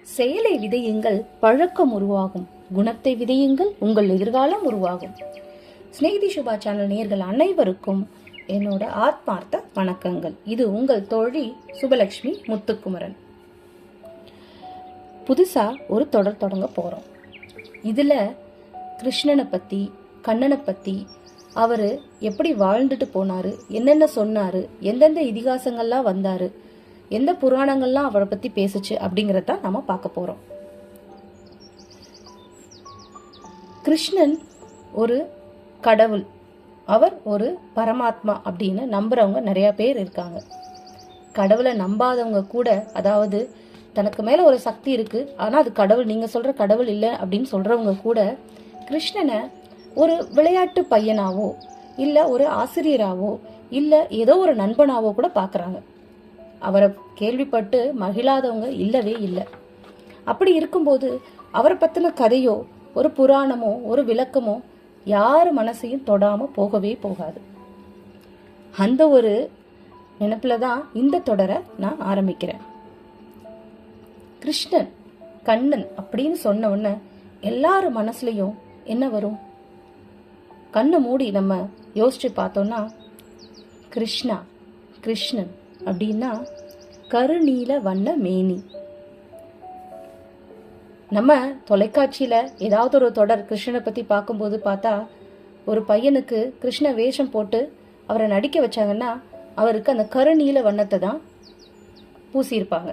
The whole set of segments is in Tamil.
செயலை விதையுங்கள், பழக்கம் உருவாகும். குணத்தை விதையுங்கள், உங்கள் எதிர்காலம் உருவாகும். ஸ்நேகிதி சுபா சேனல் நேயர்கள் அனைவருக்கும் என்னோட ஆத்மார்த்த வணக்கங்கள். இது உங்கள் தோழி சுபலட்சுமி முத்துக்குமரன். புதுசா ஒரு தொடர் தொடங்க போறோம். இதுல கிருஷ்ணனை பத்தி, கண்ணனை பத்தி, அவரு எப்படி வாழ்ந்துட்டு போனாரு, என்னென்ன சொன்னாரு, எந்தெந்த இதிகாசங்கள்லாம் வந்தாரு, எந்த புராணங்கள்லாம் அவரை பத்தி பேசுச்சு அப்படிங்கறத நம்ம பார்க்க போறோம். கிருஷ்ணன் ஒரு கடவுள், அவர் ஒரு பரமாத்மா அப்படின்னு நம்புறவங்க நிறைய பேர் இருக்காங்க. கடவுளை நம்பாதவங்க கூட, அதாவது தனக்கு மேல ஒரு சக்தி இருக்கு, ஆனா அது கடவுள், நீங்க சொல்ற கடவுள் இல்லை அப்படின்னு சொல்றவங்க கூட கிருஷ்ணனை ஒரு விளையாட்டு பையனாவோ இல்ல ஒரு ஆசிரியராவோ இல்ல ஏதோ ஒரு நண்பனாவோ கூட பாக்குறாங்க. அவரை கேள்விப்பட்டு மகிழாதவங்க இல்லவே இல்லை. அப்படி இருக்கும்போது அவரை பத்தின கதையோ ஒரு புராணமோ ஒரு விளக்கமோ யார் மனசையும் தொடாம போகவே போகாது. அந்த ஒரு நினைப்புலதான் இந்த தொடரை நான் ஆரம்பிக்கிறேன். கிருஷ்ணன், கண்ணன் அப்படின்னு சொன்ன உடனே எல்லார் மனசுலயும் என்ன வரும்? கண்ணை மூடி நம்ம யோசிச்சு பார்த்தோம்னா, கிருஷ்ணா, கிருஷ்ணன் அப்படின்னா கருநீல வண்ண மேனி. நம்ம தொலைக்காட்சியில ஏதாவது ஒரு தொடர் கிருஷ்ணனை பத்தி பார்க்கும்போது பார்த்தா, ஒரு பையனுக்கு கிருஷ்ண வேஷம் போட்டு அவரை நடிக்க வச்சாங்கன்னா அவருக்கு அந்த கருநீல வண்ணத்தை தான் பூசியிருப்பாங்க.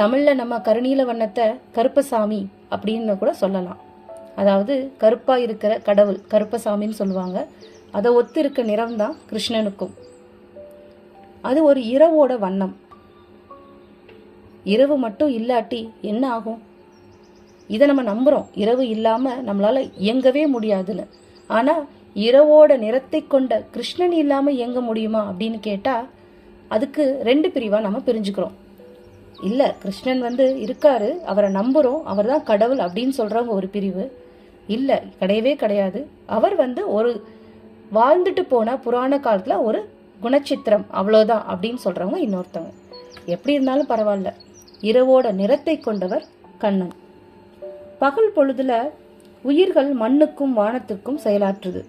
தமிழ்ல நம்ம கருநீல வண்ணத்தை கருப்பசாமி அப்படின்னு கூட சொல்லலாம். அதாவது கருப்பா இருக்கிற கடவுள் கருப்பசாமின்னு சொல்லுவாங்க. அதை ஒத்து இருக்க நிறம் தான் கிருஷ்ணனுக்கும். அது ஒரு இரவோட வண்ணம். இரவு மட்டும் இல்லாட்டி என்ன ஆகும்? இதை நம்ம நம்புறோம், இரவு இல்லாம நம்மளால இயங்கவே முடியாதுன்னு. ஆனா இரவோட நிறத்தை கொண்ட கிருஷ்ணன் இல்லாம இயங்க முடியுமா அப்படின்னு கேட்டா, அதுக்கு ரெண்டு பிரிவா நம்ம பிரிஞ்சுக்கிறோம். இல்ல, கிருஷ்ணன் இருக்காரு, அவரை நம்புறோம், அவர் தான் கடவுள் அப்படின்னு சொல்றவங்க ஒரு பிரிவு. இல்ல, கிடையவே கிடையாது, அவர் ஒரு வாழ்ந்துட்டு போன புராண காலத்துல ஒரு குணச்சித்திரம், அவ்வளோதான் அப்படின்னு சொல்றவங்க இன்னொருத்தவங்க. எப்படி இருந்தாலும் பரவாயில்ல, இரவோட நிறத்தை கொண்டவர் கண்ணன். பகல் பொழுதுல உயிர்கள் மண்ணுக்கும் வானத்துக்கும் செயலாற்றுது.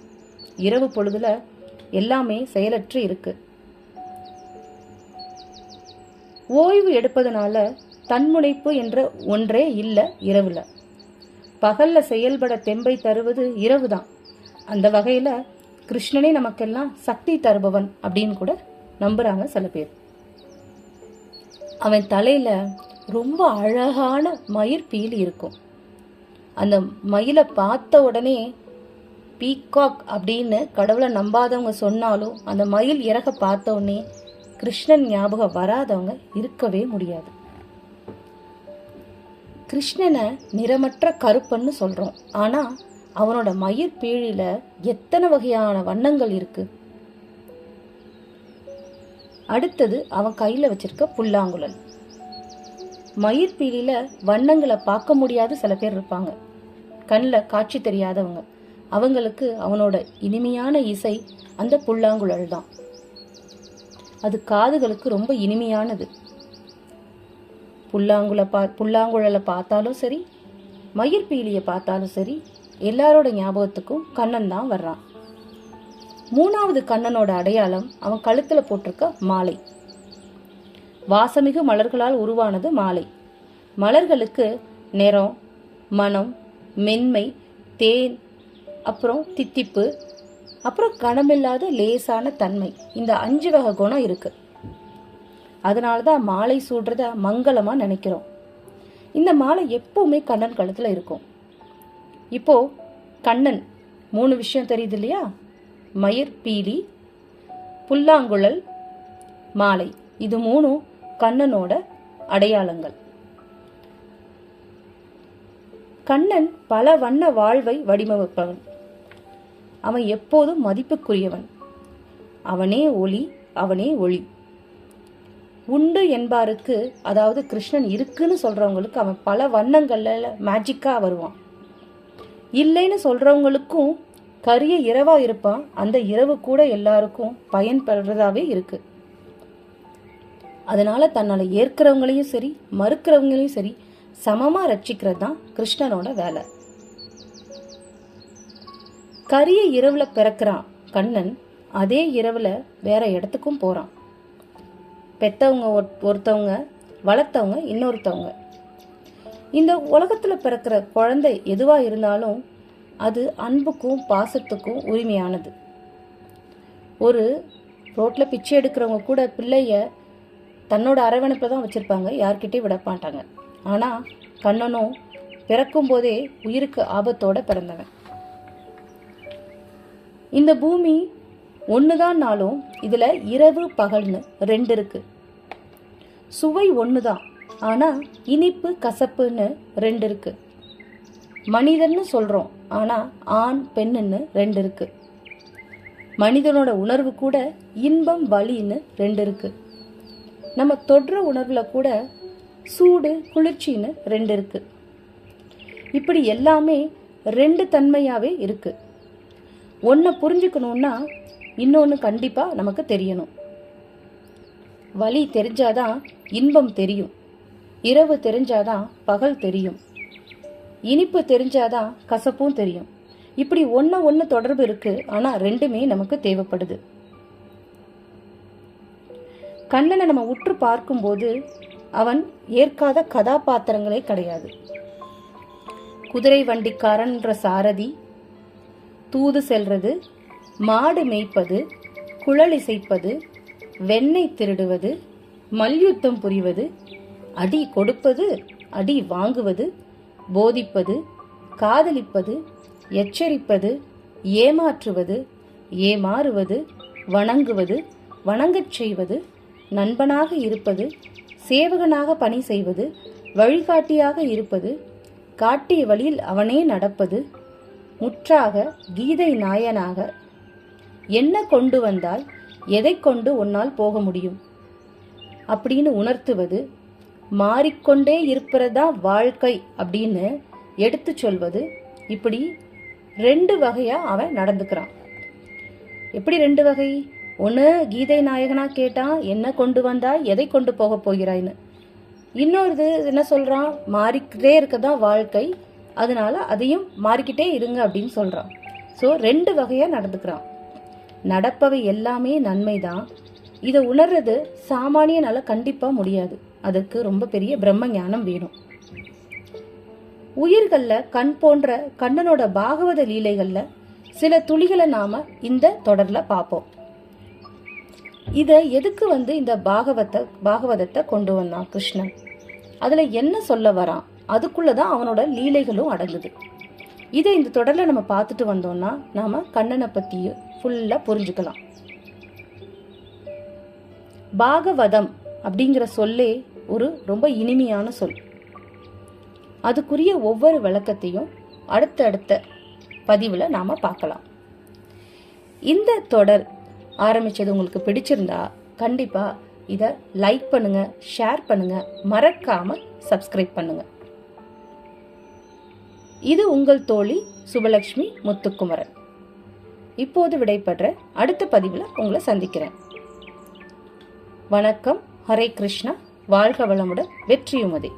இரவு பொழுதுல எல்லாமே செயலற்று இருக்கு. ஓய்வு எடுப்பதனால தன்முனைப்பு என்ற ஒன்றே இல்லை இரவுல. பகல்ல செயல்பட தெம்பை தருவது இரவுதான். அந்த வகையில கிருஷ்ணனே நமக்கெல்லாம் சக்தி தருபவன் அப்படின்னு கூட நம்புறாங்க சில பேர். அவன் தலையில ரொம்ப அழகான மயிர் பீலி இருக்கும். அந்த மயிலை பார்த்த உடனே பீகாக் அப்படின்னு கடவுளை நம்பாதவங்க சொன்னாலும் அந்த மயில் இறக பார்த்த உடனே கிருஷ்ணன் ஞாபகம் வராதவங்க இருக்கவே முடியாது. கிருஷ்ணனை நிறமற்ற கருப்பன்னு சொல்றோம். ஆனா அவனோட மயிர் பீழில எத்தனை வகையான வண்ணங்கள் இருக்கு. அடுத்தது அவன் கையில வச்சிருக்க புல்லாங்குழல். மயிர் பீழில வண்ணங்களை பார்க்க முடியாது சில பேர் இருப்பாங்க, கண்ணில் காட்சி தெரியாதவங்க. அவங்களுக்கு அவனோட இனிமையான இசை அந்த புல்லாங்குழல் தான். அது காதுகளுக்கு ரொம்ப இனிமையானது. புல்லாங்குழலை பார்த்தாலும் சரி, மயிர் பீலியை பார்த்தாலும் சரி, எல்லாரோட ஞாபகத்துக்கும் கண்ணன் தான் வர்றான். மூணாவது கண்ணனோட அடையாளம் அவன் கழுத்துல போட்டிருக்க மாலை. வாசமிகு மலர்களால் உருவானது மாலை. மலர்களுக்கு நிறம், மனம், மென்மை, தேன், அப்புறம் தித்திப்பு, அப்புறம் கனமில்லாத லேசான தன்மை, இந்த 5 வகை குணம் இருக்கு. அதனாலதான் மாலை சூடுறத மங்களமா நினைக்கிறோம். இந்த மாலை எப்பவுமே கண்ணன் கழுத்துல இருக்கும். இப்போ கண்ணன் 3 விஷயம் தெரியுது இல்லையா? மயிர் பீலி, புல்லாங்குழல், மாலை. இது 3 கண்ணனோட அடையாளங்கள். கண்ணன் பல வண்ண வாழ்வை வடிவமைப்பவன். அவன் எப்போதும் மதிப்புக்குரியவன். அவனே ஒளி, அவனே ஒளி. உண்டு என்பாருக்கு, அதாவது கிருஷ்ணன் இருக்குன்னு சொல்றவங்களுக்கு அவன் பல வண்ணங்கள்ல மேஜிக்கா வருவான். இல்லைன்னு சொல்றவங்களுக்கும் கரிய இரவா இருப்பான். அந்த இரவு கூட எல்லாருக்கும் பயன்படுறதாவே இருக்கு. அதனால தன்னால ஏற்கிறவங்களையும் சரி மறுக்கிறவங்களையும் சரி சமமா ரட்சிக்கிறது தான் கிருஷ்ணனோட வேலை. கரிய இரவுல பிறக்கிறான் கண்ணன், அதே இரவுல வேற இடத்துக்கும் போறான். பெத்தவங்க ஒருத்தவங்க, வளர்த்தவங்க இன்னொருத்தவங்க. இந்த உலகத்துல பிறக்கிற குழந்தை எதுவா இருந்தாலும் அது அன்புக்கும் பாசத்துக்கும் உரிமையானது. ஒரு ரோட்ல பிச்சை எடுக்கிறவங்க கூட பிள்ளைய தன்னோட அரவணைப்புல தான் வச்சிருப்பாங்க, யார்கிட்டயும் விட மாட்டாங்க. ஆனா கண்ணனும் பிறக்கும் போதே உயிருக்கு ஆபத்தோட பிறந்தவன். இந்த பூமி ஒண்ணுதான்னாலும் இதுல இரவு பகல்னு ரெண்டு இருக்கு. சுவை ஒண்ணுதான், ஆனா இனிப்பு கசப்புன்னு ரெண்டு இருக்கு. மனிதன்னு சொல்றோம், ஆனா ஆண் பெண்ணுன்னு ரெண்டு இருக்கு. மனிதனோட உணர்வு கூட இன்பம் வலின்னு ரெண்டு இருக்கு. நம்ம தொடுற உணர்வுல கூட சூடு குளிர்ச்சின்னு ரெண்டு இருக்கு. இப்படி எல்லாமே ரெண்டு தன்மையாவே இருக்கு. ஒன்ன புரிஞ்சுக்கணும்னா இன்னொன்னு கண்டிப்பா நமக்கு தெரியணும். வலி தெரிஞ்சாதான் இன்பம் தெரியும், இரவு தெரிஞ்சாதான் பகல் தெரியும், இனிப்பு தெரிஞ்சாதான் கசப்பும் தெரியும். இப்படி ஒன்னு தொடர்பு இருக்கு, ஆனா ரெண்டுமே நமக்கு தேவைப்படுது. கண்ணனை நம்ம உற்று பார்க்கும்போது அவன் ஏற்காத கதாபாத்திரங்களே கிடையாது. குதிரை வண்டிக்காரன்ற சாரதி, தூது செல்றது, மாடு மேய்ப்பது, குழல் இசைப்பது, வெண்ணெய் திருடுவது, மல்யுத்தம் புரிவது, அடி கொடுப்பது, அடி வாங்குவது, போதிப்பது, காதலிப்பது, எச்சரிப்பது, ஏமாற்றுவது, ஏமாறுவது, வணங்குவது, வணங்கச் செய்வது, நண்பனாக இருப்பது, சேவகனாக பணி செய்வது, வழிகாட்டியாக இருப்பது, காட்டிய வழியில் அவனே நடப்பது, முற்றாக கீதை நாயனாக என்ன கொண்டு வந்தால் எதை கொண்டு உன்னால் போக முடியும் அப்படின்னு உணர்த்துவது, மாறிக்கொண்டே இருப்பதா வாழ்க்கை அப்படின்னு எடுத்து சொல்வது. இப்படி ரெண்டு வகையா அவன் நடந்துக்கிறான். எப்படி ரெண்டு வகை? ஒன்று கீதை நாயகனா கேட்டான், என்ன கொண்டு வந்தா எதை கொண்டு போக போகிறாய்னு. இன்னொரு என்ன சொல்றான், மாறிக்கிட்டே இருக்கதான் வாழ்க்கை, அதனால அதையும் மாறிக்கிட்டே இருங்க அப்படின்னு சொல்றான். ஸோ ரெண்டு வகையா நடந்துக்கிறான். நடப்பவை எல்லாமே நன்மைதான். இதை உணர்றது சாமானியனால கண்டிப்பா முடியாது. அதற்கு ரொம்ப பெரிய பிரம்ம ஞானம் வேணும். உயிர்கள்ல கண் போன்ற கண்ணனோட பாகவத லீலைகள்ல சில துளிகளை நாம இந்த தொடர்ல பார்ப்போம். இத எதுக்கு இந்த பாகவதத்தை கொண்டு வந்தான் கிருஷ்ணன், அதுல என்ன சொல்ல வரான், அதுக்குள்ளதான் அவனோட லீலைகளும் அடங்குது. இதை இந்த தொடர்ல நம்ம பார்த்துட்டு வந்தோம்னா நாம கண்ணனை பத்தி ஃபுல்லா புரிஞ்சுக்கலாம். பாகவதம் அப்படிங்கிற சொல்லே ஒரு ரொம்ப இனிமையான சொல். அதுக்குரிய ஒவ்வொரு விளக்கத்தையும் அடுத்தடுத்த பதிவுல நாம பார்க்கலாம். இந்த தொடர் ஆரம்பிச்சது உங்களுக்கு பிடிச்சிருந்தா கண்டிப்பா இத லைக் பண்ணுங்க, ஷேர் பண்ணுங்க, மறக்காம சப்ஸ்கிரைப் பண்ணுங்க. இது உங்கள் தோழி சுபலட்சுமி முத்துக்குமரன். இப்போது விடைபெற்ற அடுத்த பதிவுல உங்களை சந்திக்கிறேன். வணக்கம். ஹரே கிருஷ்ணா. வாழ்க வளமுடன். வெற்றியுமதே.